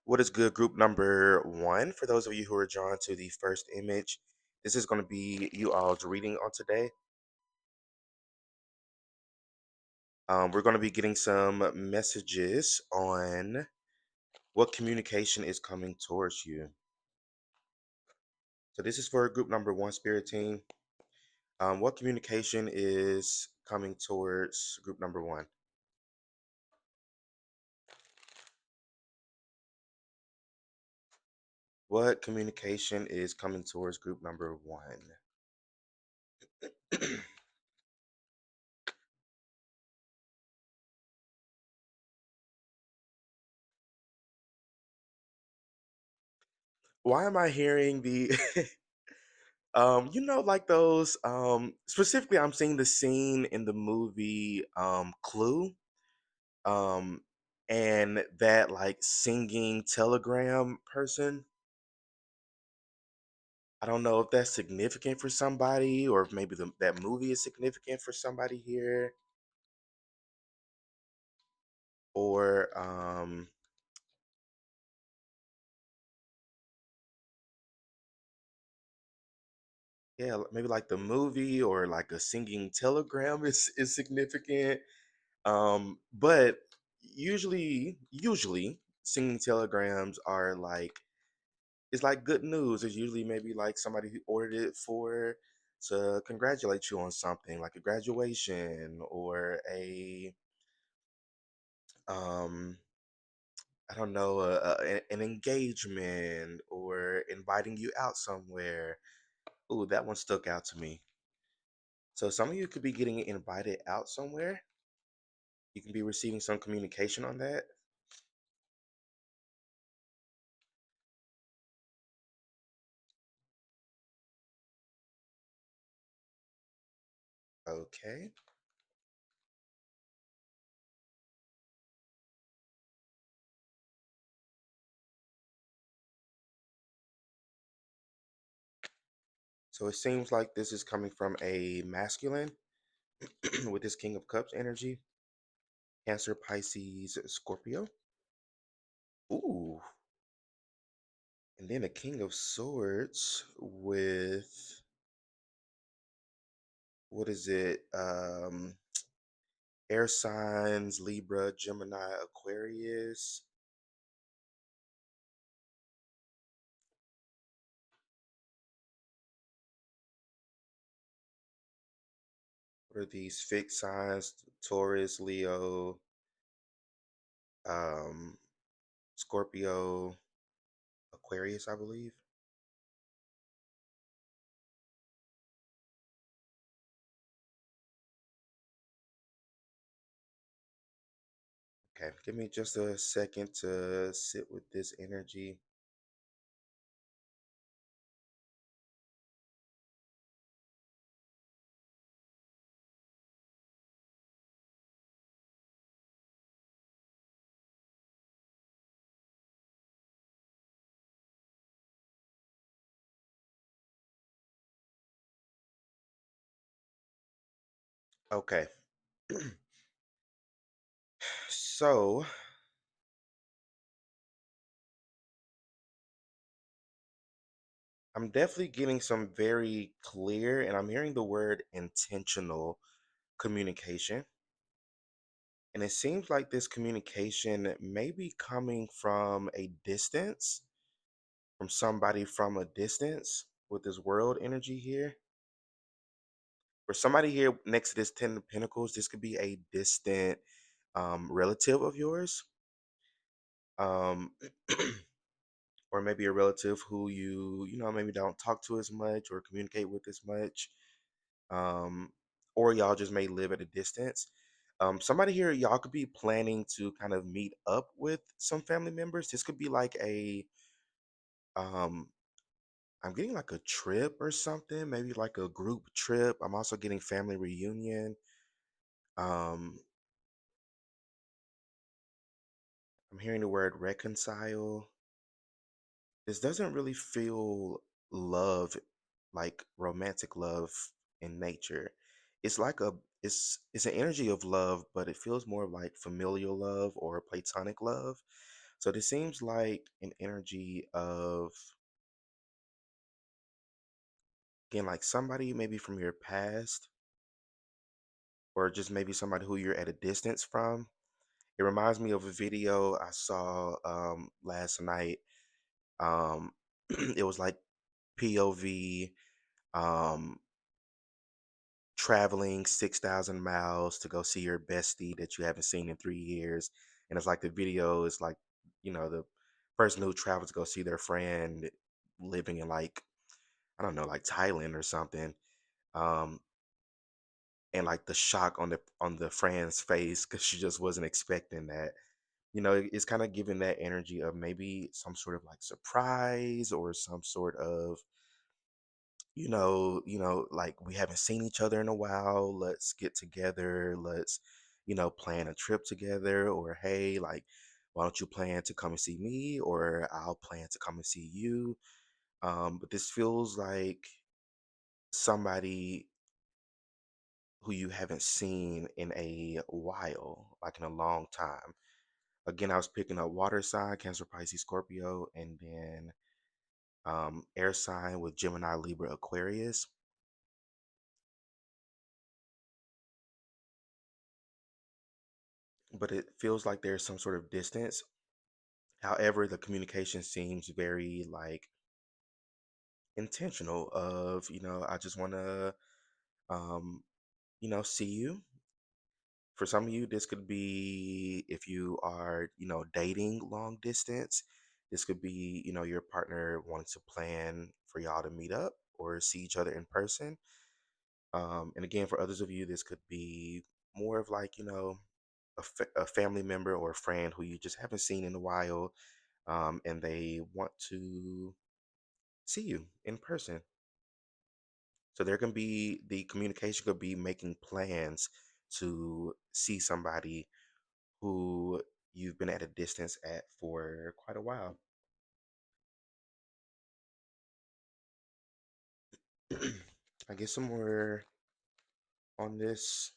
What is good, group number one? For those of you who are drawn to the first image, this is going to be you all's reading on today. We're going to be getting some messages on what communication is coming towards you. So this is for group number one, spirit team. What communication is coming towards group number one? What communication is coming towards group number one? Why am I hearing the like those specifically I'm seeing the scene in the movie Clue, um and that like singing telegram person. I don't know if that's significant for somebody or if maybe that movie is significant for somebody here, or yeah, maybe like the movie or like a singing telegram is significant. But usually singing telegrams are like, it's like good news. It's usually maybe like somebody who ordered it for to congratulate you on something, like a graduation or a um I don't know, an engagement or inviting you out somewhere. Ooh, that one stuck out to me. So some of you could be getting invited out somewhere. You can be receiving some communication on that. Okay. So it seems like this is coming from a masculine with this King of Cups energy. Cancer, Pisces, Scorpio. Ooh. And then a King of Swords with, what is it? Air signs, Libra, Gemini, Aquarius. What are these fixed signs? Taurus, Leo, um, Scorpio, Aquarius, I believe. Okay, give me just a second to sit with this energy. Okay. So I'm definitely getting some very clear, and I'm hearing the word intentional communication. And it seems like this communication may be coming from a distance, from somebody from a distance with this world energy here. For somebody here next to this Ten of Pentacles, this could be a distant relative of yours. Um, or maybe a relative who maybe don't talk to as much or communicate with as much. um, or y'all just may live at a distance. Somebody here, y'all could be planning to kind of meet up with some family members. This could be like um, I'm getting like a trip or something, maybe like a group trip. I'm also getting family reunion. Um, I'm hearing the word reconcile. This doesn't really feel love, like romantic love in nature. It's like it's an energy of love, but it feels more like familial love or platonic love. So this seems like an energy of, again, like somebody maybe from your past, or just maybe somebody who you're at a distance from. It reminds me of a video I saw last night. Um, it was like POV, um, traveling 6,000 miles to go see your bestie that you haven't seen in 3 years. And it's like the video is like, the person who travels to go see their friend living in like, I don't know, like Thailand or something. Um, and like the shock on the friend's face because she just wasn't expecting that. It's kind of giving that energy of maybe some sort of like surprise or some sort of, like we haven't seen each other in a while. Let's get together. Let's, plan a trip together. Or hey, like, why don't you plan to come and see me? Or I'll plan to come and see you. But this feels like somebody who you haven't seen in a while, like in a long time. Again, I was picking up water sign, Cancer, Pisces, Scorpio, and then air sign with Gemini, Libra, Aquarius. But it feels like there's some sort of distance. However, the communication seems very like intentional of, I just want to, um, see you. For some of you, this could be if you are, dating long distance. This could be, your partner wanting to plan for y'all to meet up or see each other in person. And again, for others of you, this could be more of like, a family member or a friend who you just haven't seen in a while, and they want to see you in person. So there can be the communication could be making plans to see somebody who you've been at a distance at for quite a while. I get some more on this.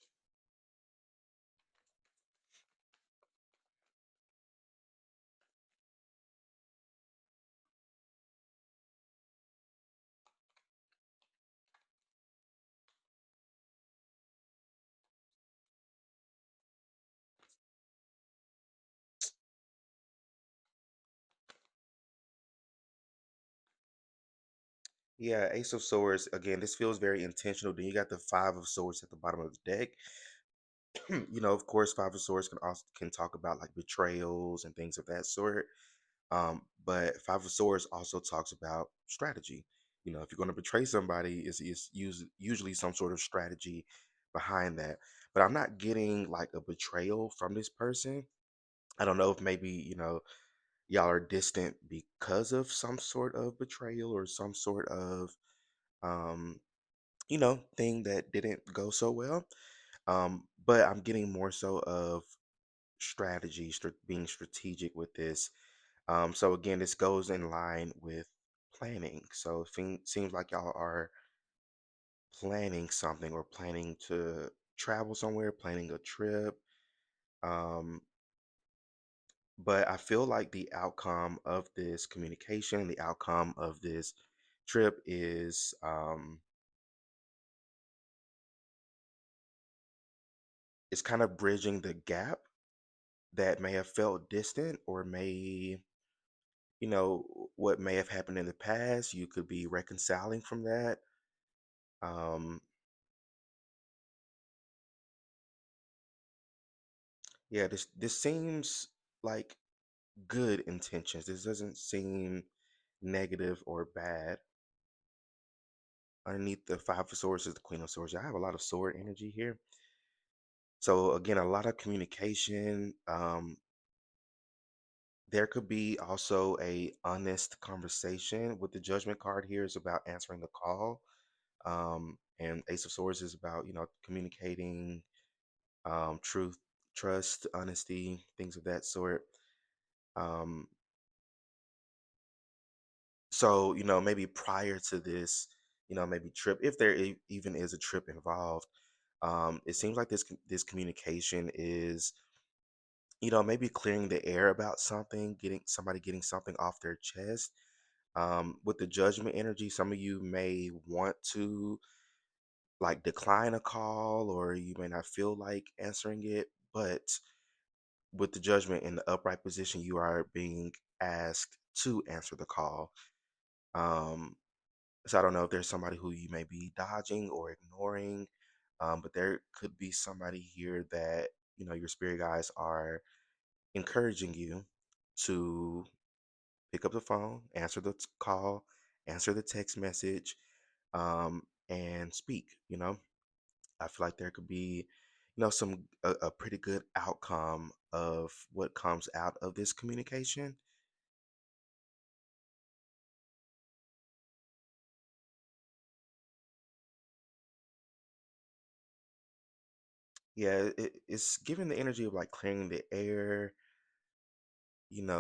Yeah, Ace of Swords. Again, this feels very intentional. Then you got the Five of Swords at the bottom of the deck. Of course, Five of Swords can talk about like betrayals and things of that sort. But Five of Swords also talks about strategy. If you're going to betray somebody, it's usually some sort of strategy behind that. But I'm not getting like a betrayal from this person. I don't know if maybe, y'all are distant because of some sort of betrayal or some sort of, um, thing that didn't go so well. But I'm getting more so of strategy, being strategic with this. So again, this goes in line with planning. So seems like y'all are planning something or planning to travel somewhere, planning a trip. Um, but I feel like the outcome of this communication, the outcome of this trip is kind of bridging the gap that may have felt distant or what may have happened in the past. You could be reconciling from that. Um, yeah, this seems like good intentions. This doesn't seem negative or bad. Underneath the Five of Swords is the Queen of Swords. I have a lot of sword energy here. So again, a lot of communication. There could be also a honest conversation. With the Judgment card here is about answering the call. And Ace of Swords is about, communicating, truth, trust, honesty, things of that sort. Um, so, maybe prior to this, maybe trip, if there even is a trip involved, it seems like this communication is maybe clearing the air about something, getting something off their chest. With the judgment energy, some of you may want to like decline a call, or you may not feel like answering it, but with the judgment in the upright position, you are being asked to answer the call. Um, so I don't know if there's somebody who you may be dodging or ignoring, but there could be somebody here that, your spirit guides are encouraging you to pick up the phone, answer the call, answer the text message, and speak. I feel like there could be, some a pretty good outcome of what comes out of this communication. Yeah, it's giving the energy of like clearing the air.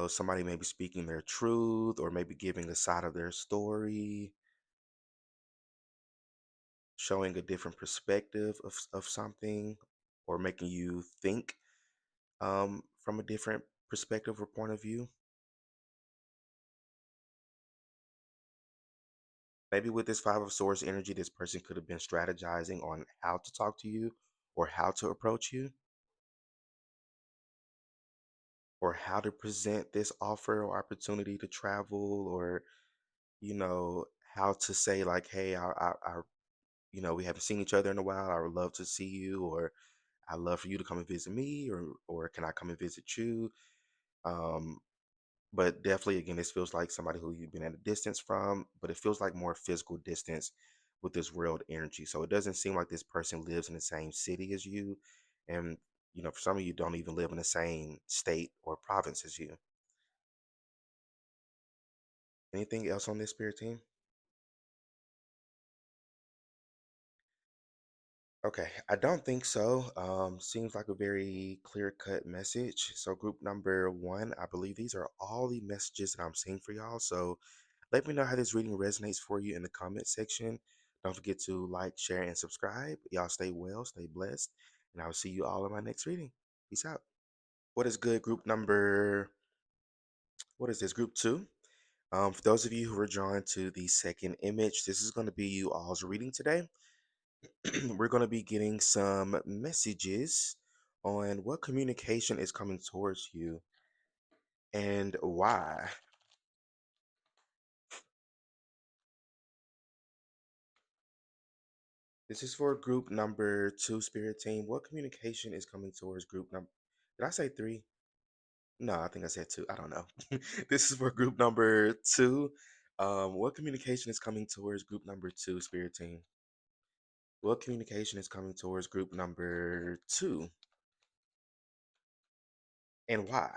Somebody may be speaking their truth or maybe giving a side of their story, showing a different perspective of something, or making you think from a different perspective or point of view. Maybe with this Five of Swords energy, this person could have been strategizing on how to talk to you or how to approach you or how to present this offer or opportunity to travel, or, you know, how to say, like, hey, we haven't seen each other in a while. I would love to see you, or I'd love for you to come and visit me, or can I come and visit you? Um, but definitely, again, this feels like somebody who you've been at a distance from, but it feels like more physical distance with this world energy. So it doesn't seem like this person lives in the same city as you. And, for some of you, don't even live in the same state or province as you. Anything else on this spirit team? Okay, I don't think so. Seems like a very clear-cut message. So group number one, I believe these are all the messages that I'm seeing for y'all. So let me know how this reading resonates for you in the comment section. Don't forget to like, share, and subscribe. Y'all stay well, stay blessed, and I'll see you all in my next reading. Peace out. What is good, group number? What is this, group two? For those of you who are drawn to the second image, this is going to be you all's reading today. We're going to be getting some messages on what communication is coming towards you and why. This is for group number two, spirit team. What communication is coming towards group number? Did I say three? No, I think I said two. I don't know. This is for group number two. What communication is coming towards group number two, spirit team? What communication is coming towards group number two and why?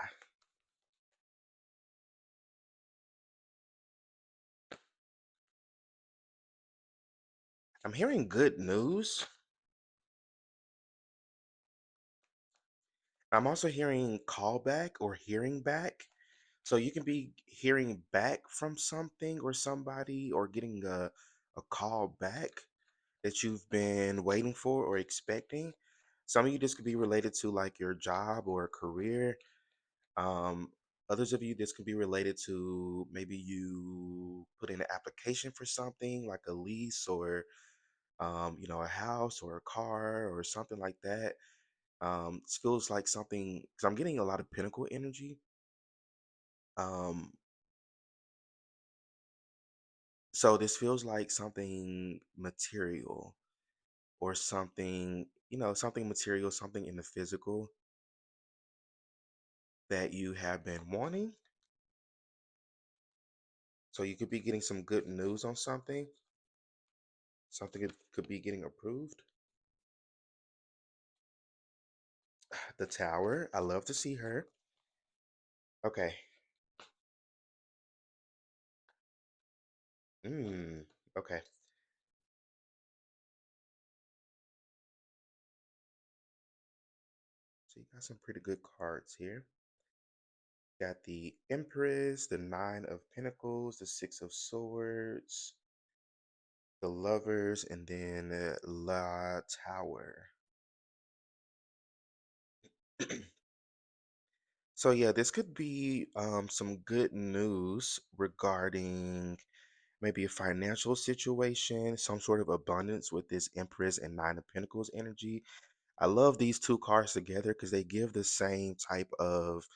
I'm hearing good news. I'm also hearing callback or hearing back. So you can be hearing back from something or somebody, or getting a call back that you've been waiting for or expecting. Some of you, this could be related to like your job or career. Um, Others of you, this could be related to maybe you put in an application for something like a lease, or a house or a car or something like that. This feels like something, because I'm getting a lot of pinnacle energy. Um, so this feels like something material, or something, something material, something in the physical that you have been wanting. So you could be getting some good news on something. Something could be getting approved. The Tower. I love to see her. Okay. Okay. So you got some pretty good cards here. Got the Empress, the Nine of Pentacles, the Six of Swords, the Lovers, and then La Tower. So yeah, this could be some good news regarding maybe a financial situation, some sort of abundance with this Empress and Nine of Pentacles energy. I love these two cards together because they give the same type of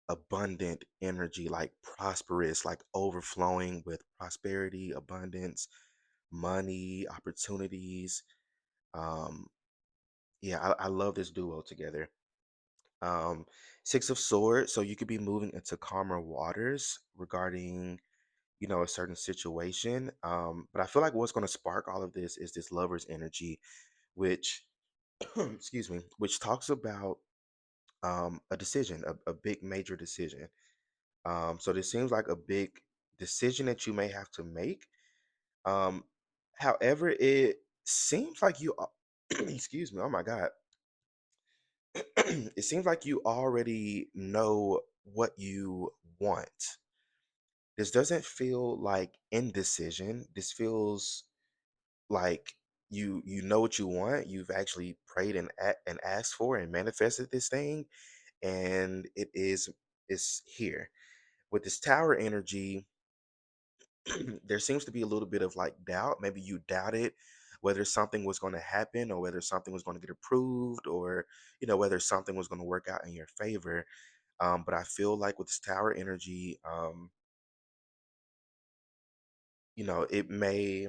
abundant energy, like prosperous, like overflowing with prosperity, abundance, money, opportunities. Um, yeah, I love this duo together. Um, Six of Swords, so you could be moving into calmer waters regarding, a certain situation. But I feel like what's going to spark all of this is this lover's energy, which, excuse me, which talks about a decision, a big major decision. So this seems like a big decision that you may have to make. Um, However, it seems like excuse me, oh my God. It seems like you already know what you want. This doesn't feel like indecision. This feels like you know what you want. You've actually prayed and asked for and manifested this thing, and it's here. With this tower energy, there seems to be a little bit of like doubt. Maybe you doubted whether something was going to happen or whether something was going to get approved or whether something was going to work out in your favor. But I feel like with this tower energy, it may,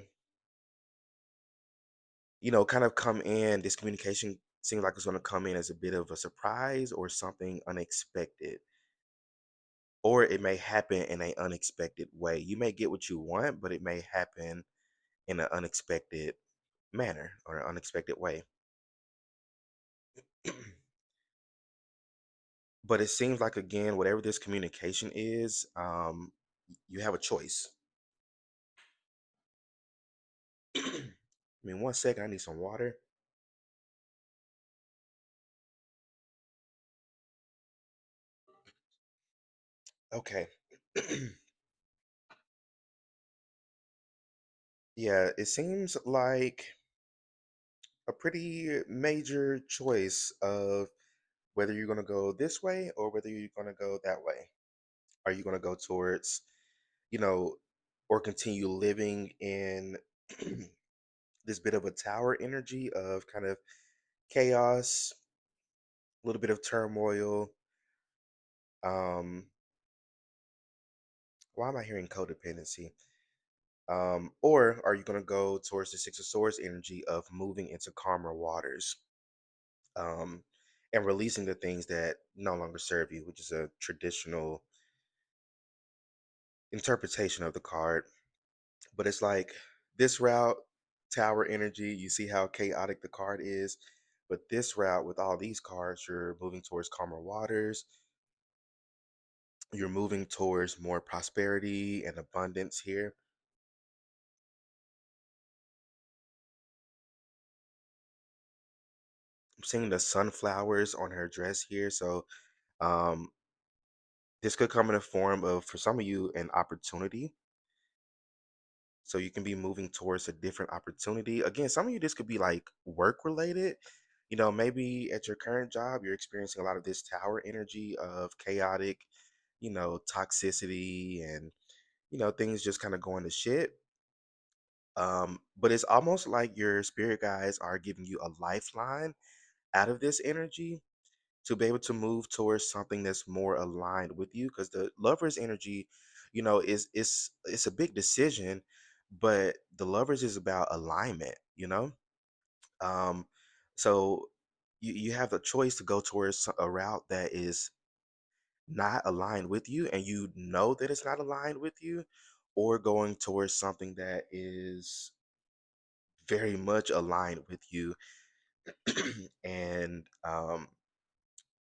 kind of come in. This communication seems like it's going to come in as a bit of a surprise or something unexpected, or it may happen in an unexpected way. You may get what you want, but it may happen in an unexpected manner or an unexpected way. But it seems like, again, whatever this communication is, you have a choice. I mean, 1 second, I need some water. Okay. Yeah, it seems like a pretty major choice of whether you're going to go this way or whether you're going to go that way. Are you going to go towards, you know, or continue living in this bit of a tower energy of kind of chaos, a little bit of turmoil? Um, why am I hearing codependency? Or are you going to go towards the Six of Swords energy of moving into calmer waters, um, and releasing the things that no longer serve you, which is a traditional interpretation of the card? But it's like this route, tower energy, you see how chaotic the card is. But this route, with all these cards, you're moving towards calmer waters. You're moving towards more prosperity and abundance here. I'm seeing the sunflowers on her dress here. So um, this could come in a form of, for some of you, an opportunity. So you can be moving towards a different opportunity. Again, some of you, this could be like work related. Maybe at your current job, you're experiencing a lot of this tower energy of chaotic, toxicity and, things just kind of going to shit. But it's almost like your spirit guides are giving you a lifeline out of this energy to be able to move towards something that's more aligned with you, because the lover's energy, it's a big decision, but the lovers is about alignment. um so you have the choice to go towards a route that is not aligned with you, and you know that it's not aligned with you, or going towards something that is very much aligned with you. And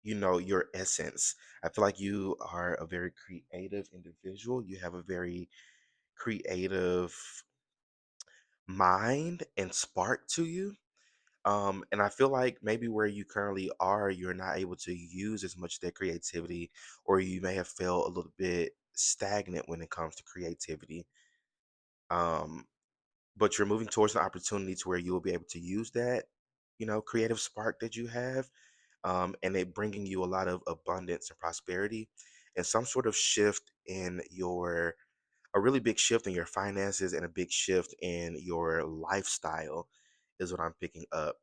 your essence. I feel like you are a very creative individual. You have a very creative mind and spark to you. And I feel like maybe where you currently are, you're not able to use as much of that creativity, or you may have felt a little bit stagnant when it comes to creativity. Um, but you're moving towards an opportunity to where you will be able to use that, creative spark that you have. and it bringing you a lot of abundance and prosperity, and some sort of shift in your a really big shift in your finances and a big shift in your lifestyle is what I'm picking up.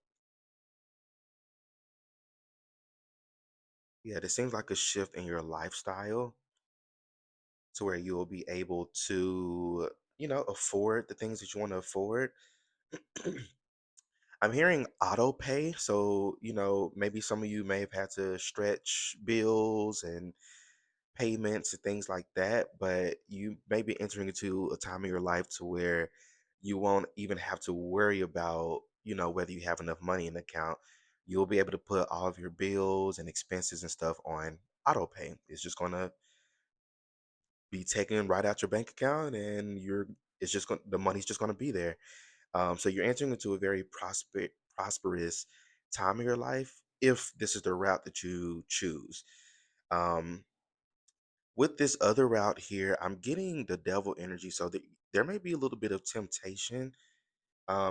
Yeah, this seems like a shift in your lifestyle to where you will be able to, afford the things that you want to afford. I'm hearing auto pay. So, maybe some of you may have had to stretch bills and payments and things like that, but you may be entering into a time of your life to where you won't even have to worry about, whether you have enough money in the account. You'll be able to put all of your bills and expenses and stuff on auto pay. It's just going to be taken right out your bank account, and it's just going the money's just going to be there. So you're entering into a very prosperous time of your life if this is the route that you choose. Um, with this other route here, I'm getting the devil energy, so there may be a little bit of temptation.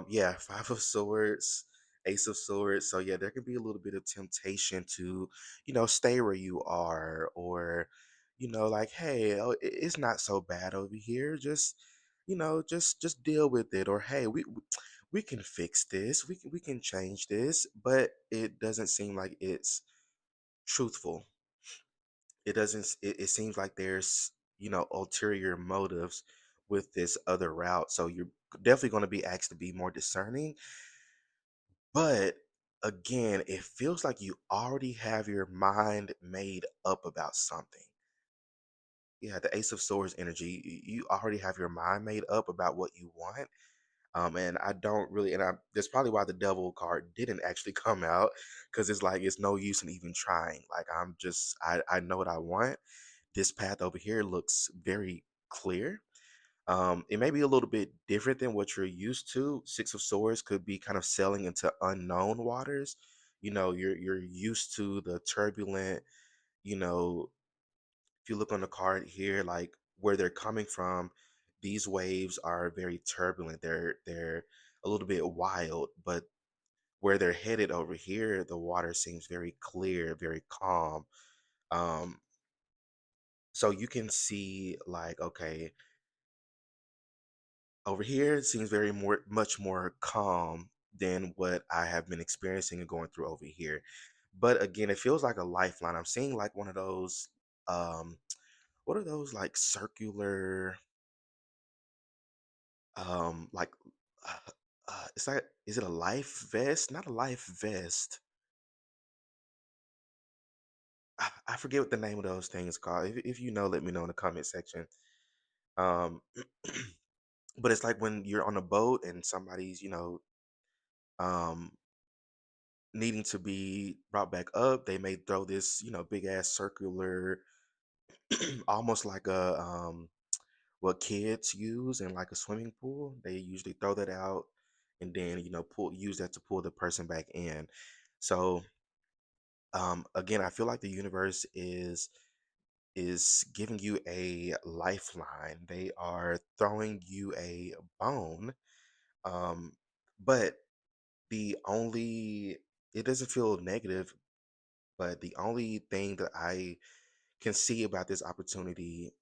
Yeah, Five of Swords, Ace of Swords. So yeah, there can be a little bit of temptation to, stay where you are, or, like, hey, oh, it's not so bad over here. Just, just deal with it, or hey, we can fix this. We can change this, but it doesn't seem like it's truthful. It doesn't. It seems like there's, ulterior motives with this other route. So you're definitely going to be asked to be more discerning, but again, it feels like you already have your mind made up about something. Yeah, the Ace of Swords energy, you already have your mind made up about what you want. And I don't really, and that's probably why the Devil card didn't actually come out, because it's like it's no use in even trying. Like I know what I want. This path over here looks very clear. It may be a little bit different than what you're used to. Six of Swords could be kind of sailing into unknown waters. You're used to the turbulent, you know, if you look on the card here, like where they're coming from, these waves are very turbulent. They're a little bit wild, but where they're headed over here, the water seems very clear, very calm. Um, so you can see like, okay, over here, it seems much more calm than what I have been experiencing and going through over here. But again, it feels like a lifeline. I'm seeing like one of those, um, what are those like circular, like, uh, it's like, is it a life vest? Not a life vest. I forget what the name of those things called. If you know, let me know in the comment section. Um, but it's like when you're on a boat and somebody's, um, needing to be brought back up, they may throw this, big ass circular, almost like a what kids use in like a swimming pool. They usually throw that out and then, pull use that to pull the person back in. So again, I feel like the universe is giving you a lifeline. They are throwing you a bone. Um, but the only it doesn't feel negative. But the only thing that I can see about this opportunity,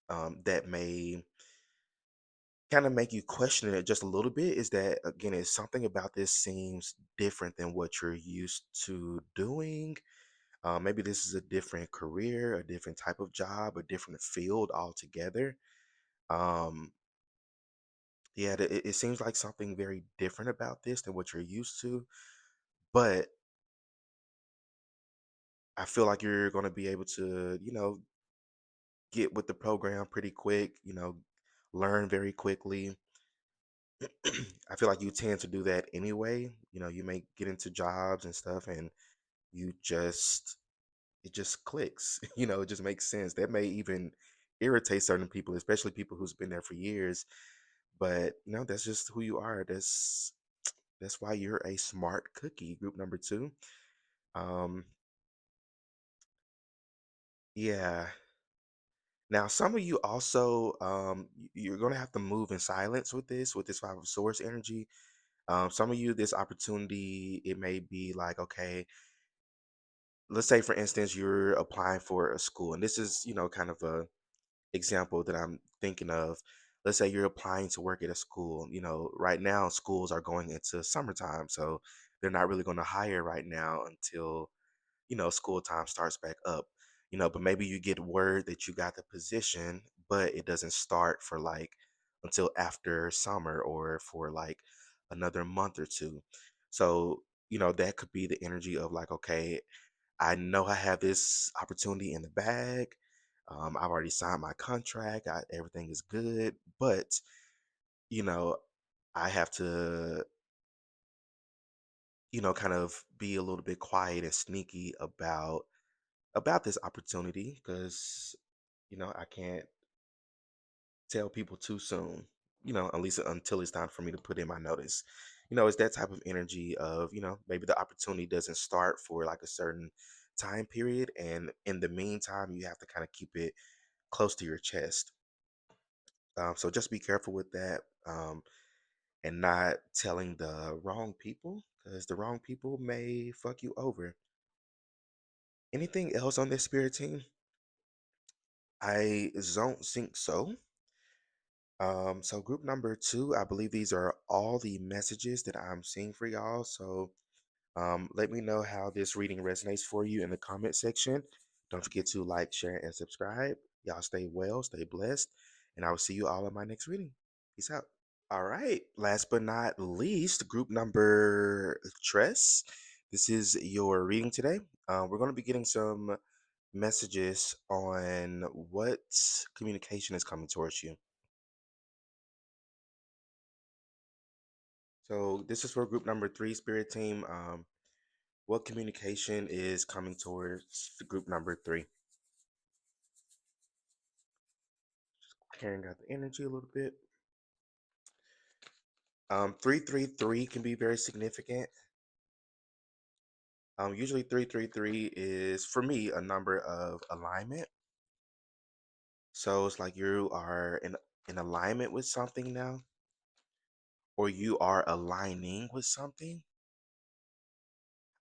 that may kind of make you question it just a little bit, is that again, it's something about this seems different than what you're used to doing. Maybe this is a different career, a different type of job, a different field altogether. Um, yeah, it seems like something very different about this than what you're used to. But I feel like you're going to be able to, get with the program pretty quick, learn very quickly. I feel like you tend to do that anyway. You may get into jobs and stuff and you just it just clicks. It just makes sense. That may even irritate certain people, especially people who's been there for years. But that's just who you are. That's why you're a smart cookie, group number two. Um, yeah. Now, some of you also, you're gonna have to move in silence with this Five of Swords energy. Some of you, this opportunity, it may be like, okay, let's say for instance you're applying for a school, and this is kind of a example that I'm thinking of. Let's say you're applying to work at a school. Right now schools are going into summertime, so they're not really going to hire right now until school time starts back up. But maybe you get word that you got the position, but it doesn't start for like until after summer or for like another month or two. So that could be the energy of like, okay, I know I have this opportunity in the bag. I've already signed my contract. Everything is good, but you know, I have to, kind of be a little bit quiet and sneaky about this opportunity because I can't tell people too soon. At least until it's time for me to put in my notice. It's that type of energy of maybe the opportunity doesn't start for like a certain time period, and in the meantime you have to kind of keep it close to your chest. So just be careful with that, and not telling the wrong people because the wrong people may fuck you over. Anything else on this spirit team? I don't think so. So group number two, I believe these are all the messages that I'm seeing for y'all. So let me know how this reading resonates for you in the comment section. Don't forget to like, share, and subscribe. Y'all stay well, stay blessed, and I will see you all in my next reading. Peace out. All right. Last but not least, group number Tress. This is your reading today. We're going to be getting some messages on what communication is coming towards you. So this is for group number three, spirit team. What communication is coming towards the group number three? Carrying out the energy a little bit. 333 can be very significant. Usually 333 is for me a number of alignment. So it's like you are in alignment with something now, or you are aligning with something.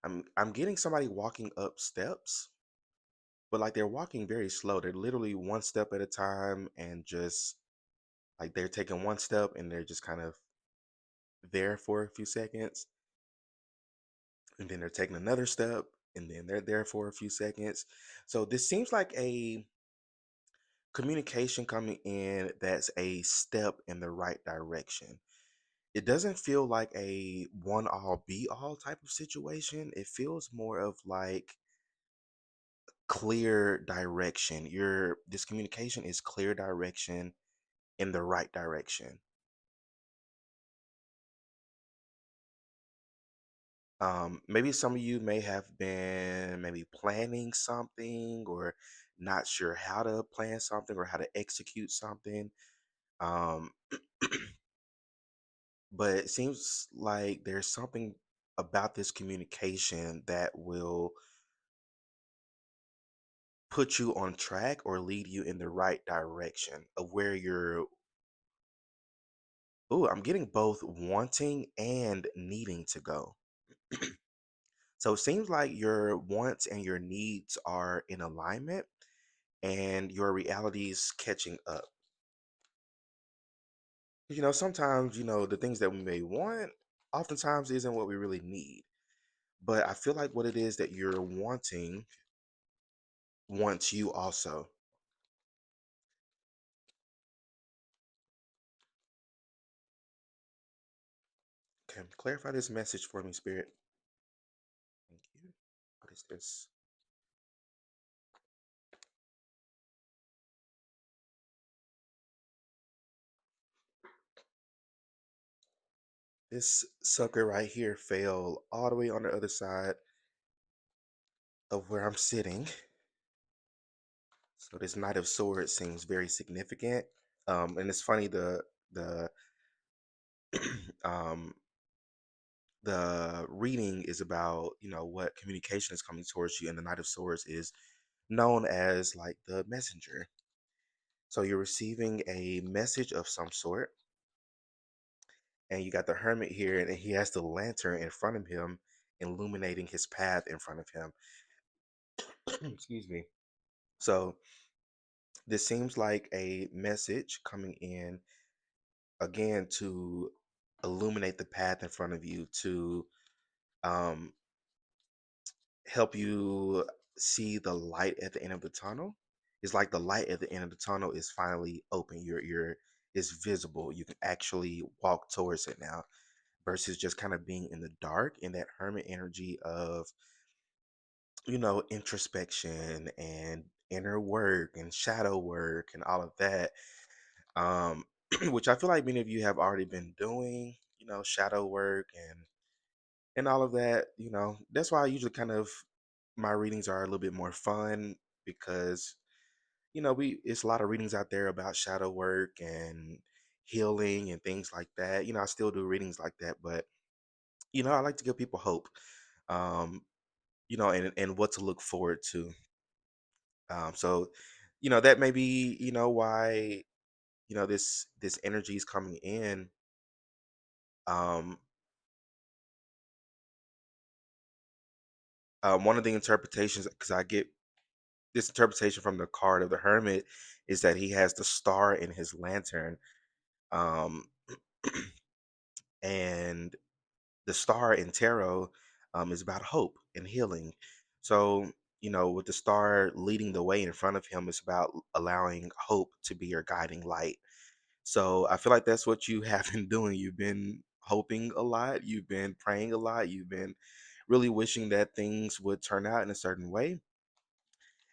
I'm getting somebody walking up steps, but like they're walking very slow. They're literally one step at a time, and just like they're taking one step and they're just kind of there for a few seconds, and then they're taking another step, and then they're there for a few seconds. So this seems like a communication coming in that's a step in the right direction. It doesn't feel like a one all be all type of situation. It feels more of like clear direction. Your This communication is clear direction in the right direction. Maybe some of you may have been maybe planning something or not sure how to plan something or how to execute something. Um, but it seems like there's something about this communication that will put you on track or lead you in the right direction of where you're. Oh, I'm getting both wanting and needing to go. So it seems like your wants and your needs are in alignment and your reality is catching up. Sometimes, the things that we may want oftentimes isn't what we really need. But I feel like what it is that you're wanting wants you also. Can clarify this message for me, Spirit? Thank you. What is this? This sucker right here fell all the way on the other side of where I'm sitting. So this Knight of Swords seems very significant. And it's funny the um the reading is about what communication is coming towards you, and the Knight of Swords is known as like the messenger. So you're receiving a message of some sort, and you got the Hermit here, and he has the lantern in front of him illuminating his path in front of him. Excuse me. So this seems like a message coming in again to illuminate the path in front of you, to um, help you see the light at the end of the tunnel. It's like the light at the end of the tunnel is finally open. You're It's visible. You can actually walk towards it now, versus just kind of being in the dark, in that hermit energy of, introspection and inner work and shadow work and all of that. Um, which I feel like many of you have already been doing, shadow work and all of that. That's why I usually kind of, my readings are a little bit more fun, because we it's a lot of readings out there about shadow work and healing and things like that. I still do readings like that, but I like to give people hope, um, and what to look forward to. So, that may be, why, this energy is coming in. Um, One of the interpretations, because I get this interpretation from the card of the Hermit, is that he has the star in his lantern. Um, and the star in tarot, is about hope and healing. So, with the star leading the way in front of him, it's about allowing hope to be your guiding light. So I feel like that's what you have been doing. You've been hoping a lot, you've been praying a lot, you've been really wishing that things would turn out in a certain way.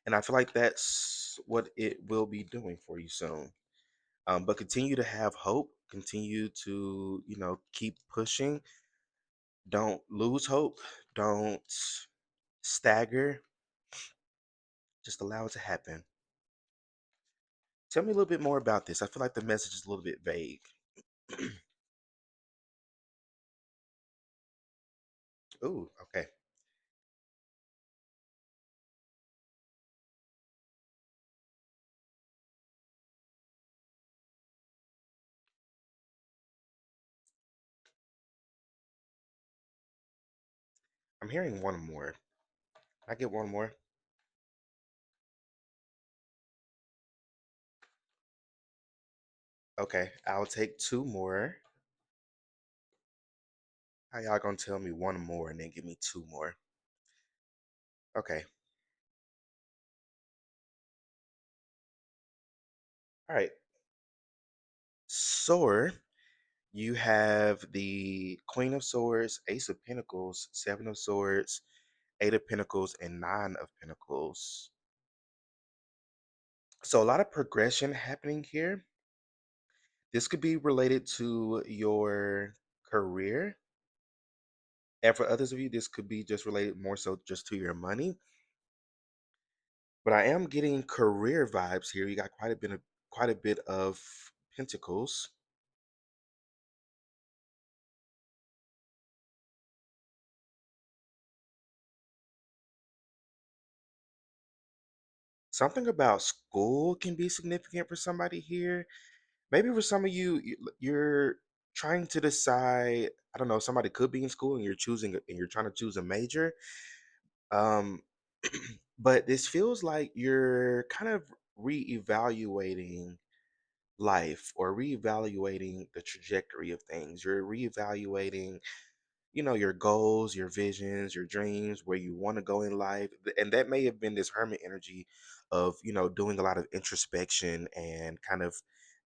And I feel like that's what it will be doing for you soon. But continue to have hope, continue to, keep pushing. Don't lose hope, don't stagger, just allow it to happen. Tell me a little bit more about this. I feel like the message is a little bit vague. Ooh, okay. I'm hearing one more. I get one more. Okay, I'll take two more. How y'all gonna tell me one more and then give me two more? Okay. All right. Sword, you have the Queen of Swords, Ace of Pentacles, Seven of Swords, Eight of Pentacles, and Nine of Pentacles. So a lot of progression happening here. This could be related to your career. And for others of you, this could be just related more so just to your money. But I am getting career vibes here. You got quite a bit of pentacles. Something about school can be significant for somebody here. Maybe for some of you, you're trying to decide. I don't know. Somebody could be in school and you're trying to choose a major. Um, but this feels like you're kind of reevaluating life, or reevaluating the trajectory of things. You're reevaluating, your goals, your visions, your dreams, where you want to go in life. And that may have been this hermit energy of, doing a lot of introspection and kind of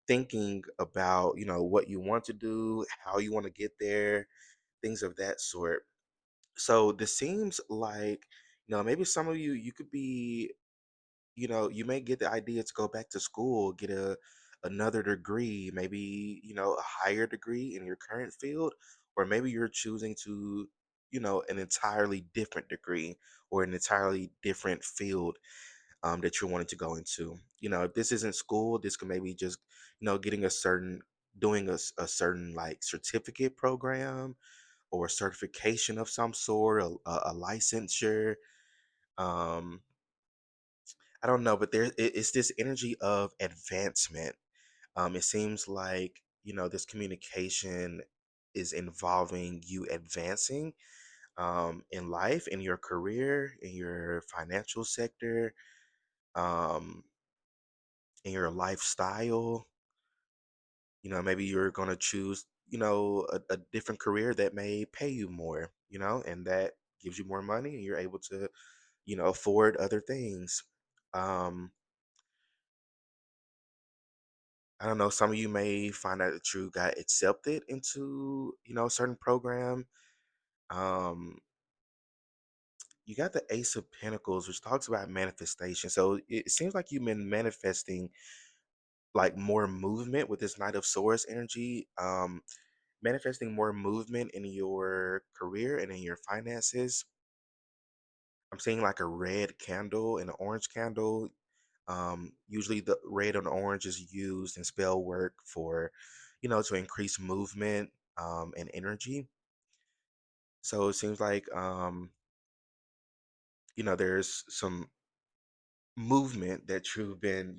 thinking about, what you want to do, how you want to get there, things of that sort. So this seems like, maybe some of you, you could be, you may get the idea to go back to school, get another degree, maybe, a higher degree in your current field, or maybe you're choosing to, an entirely different degree or an entirely different field, that you're wanting to go into. If this isn't school, this could maybe just, getting a certain, doing a certain like certificate program or certification of some sort, a licensure. Um, I don't know, but it's this energy of advancement. It seems like, this communication is involving you advancing. in life, in your career, in your financial sector, um, in your lifestyle. Maybe you're going to choose, a different career that may pay you more, and that gives you more money and you're able to, afford other things. Um, I don't know, some of you may find out that you got accepted into, a certain program. Um, you got the Ace of Pentacles, which talks about manifestation. So it seems like you've been manifesting like more movement with this Knight of Swords energy. Manifesting more movement in your career and in your finances. I'm seeing like a red candle and an orange candle. Usually the red and orange is used in spell work for, to increase movement and energy. So it seems like, there's some movement that you've been,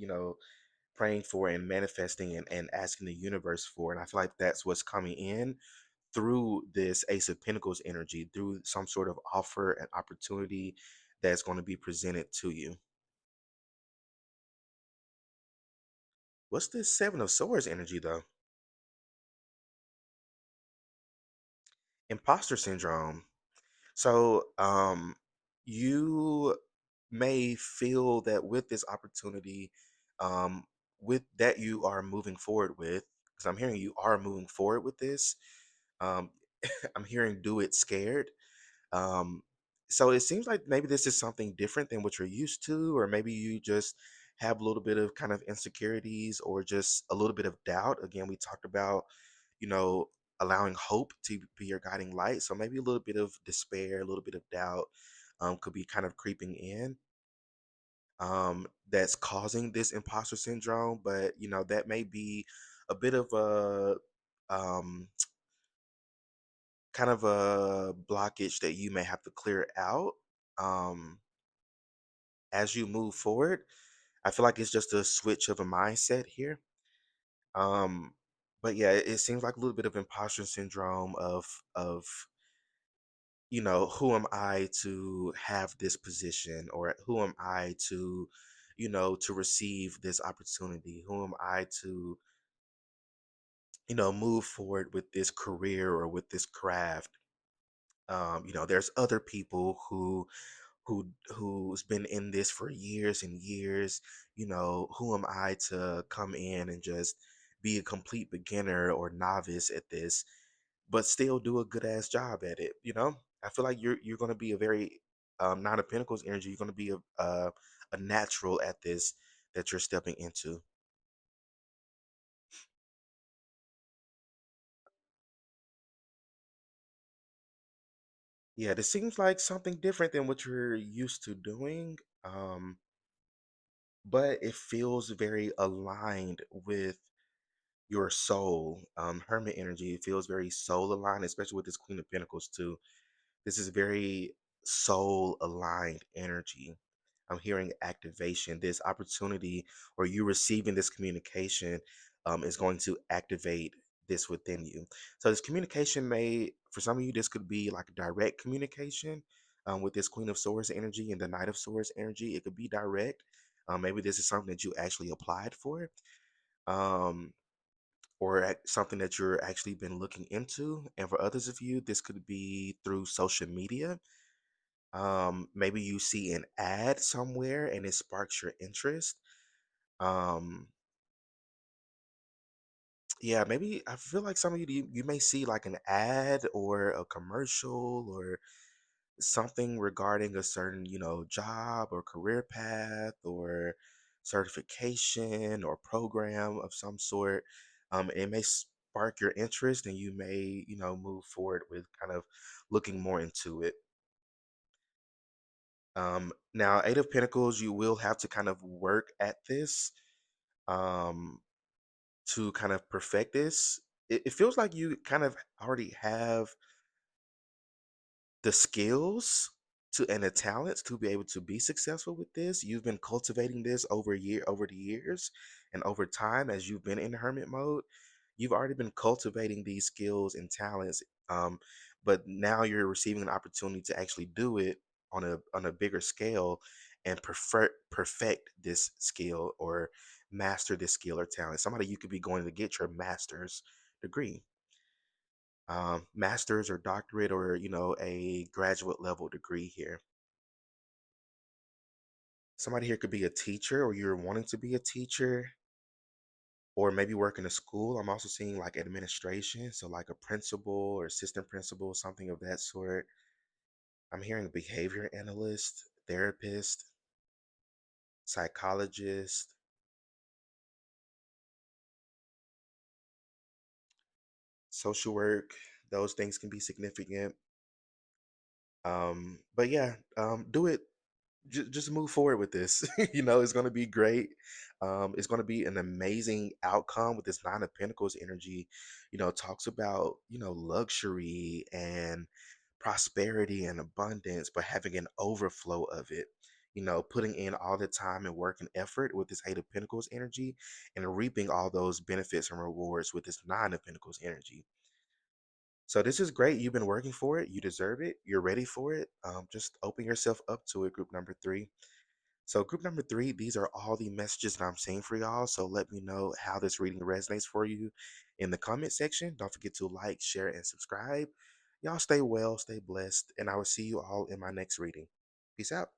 praying for and manifesting and asking the universe for. And I feel like that's what's coming in through this Ace of Pentacles energy, through some sort of offer and opportunity that's going to be presented to you. What's this Seven of Swords energy, though? Imposter syndrome. So, you may feel that with this opportunity, um, with that you are moving forward with, because I'm hearing you are moving forward with this. Um, I'm hearing do it scared. Um, so it seems like maybe this is something different than what you're used to, or maybe you just have a little bit of kind of insecurities or just a little bit of doubt. Again, we talked about, you know, allowing hope to be your guiding light. So maybe a little bit of despair, a little bit of doubt could be kind of creeping in. That's causing this imposter syndrome, but that may be a bit of a um, kind of a blockage that you may have to clear out um, as you move forward. I feel like it's just a switch of a mindset here. Um, but yeah, it seems like a little bit of imposter syndrome of who am I to have this position, or who am I to to receive this opportunity? Who am I to move forward with this career or with this craft? There's other people who's been in this for years and years. Who am I to come in and just be a complete beginner or novice at this, but still do a good ass job at it? I feel like you're going to be a very Nine of Pentacles energy. You're going to be a natural at this that you're stepping into. Yeah, this seems like something different than what you're used to doing. But it feels very aligned with your soul. Hermit energy, it feels very soul aligned, especially with this Queen of Pentacles too. This is very soul aligned energy. I'm hearing activation. This opportunity, or you receiving this communication, is going to activate this within you. So this communication may, for some of you, this could be like direct communication with this Queen of Swords energy and the Knight of Swords energy. It could be direct. Maybe this is something that you actually applied for. Um, or something that you're actually been looking into. And for others of you, this could be through social media. Maybe you see an ad somewhere and it sparks your interest. Um, yeah, maybe I feel like some of you may see like an ad or a commercial or something regarding a certain, job or career path or certification or program of some sort. It may spark your interest and you may, move forward with kind of looking more into it. Now, Eight of Pentacles, you will have to kind of work at this um, to kind of perfect this. It feels like you kind of already have the skills to and the talents to be able to be successful with this. You've been cultivating this over the years and over time as you've been in hermit mode. You've already been cultivating these skills and talents, um, but now you're receiving an opportunity to actually do it on a bigger scale and perfect this skill or master this skill or talent. Somebody you could be going to get your master's degree, master's or doctorate, or a graduate level degree here. Somebody here could be a teacher, or you're wanting to be a teacher, or maybe work in a school. I'm also seeing like administration, so like a principal or assistant principal, something of that sort. I'm hearing behavior analyst, therapist, psychologist, social work. Those things can be significant. But yeah, do it. Just move forward with this. It's going to be great. It's going to be an amazing outcome with this Nine of Pentacles energy. Talks about luxury and prosperity and abundance, but having an overflow of it. Putting in all the time and work and effort with this Eight of Pentacles energy, and reaping all those benefits and rewards with this Nine of Pentacles energy. So this is great. You've been working for it. You deserve it. You're ready for it. Just open yourself up to it, group number three. So group number three, these are all the messages that I'm seeing for y'all. So let me know how this reading resonates for you in the comment section. Don't forget to like, share, and subscribe. Y'all stay well, stay blessed, and I will see you all in my next reading. Peace out.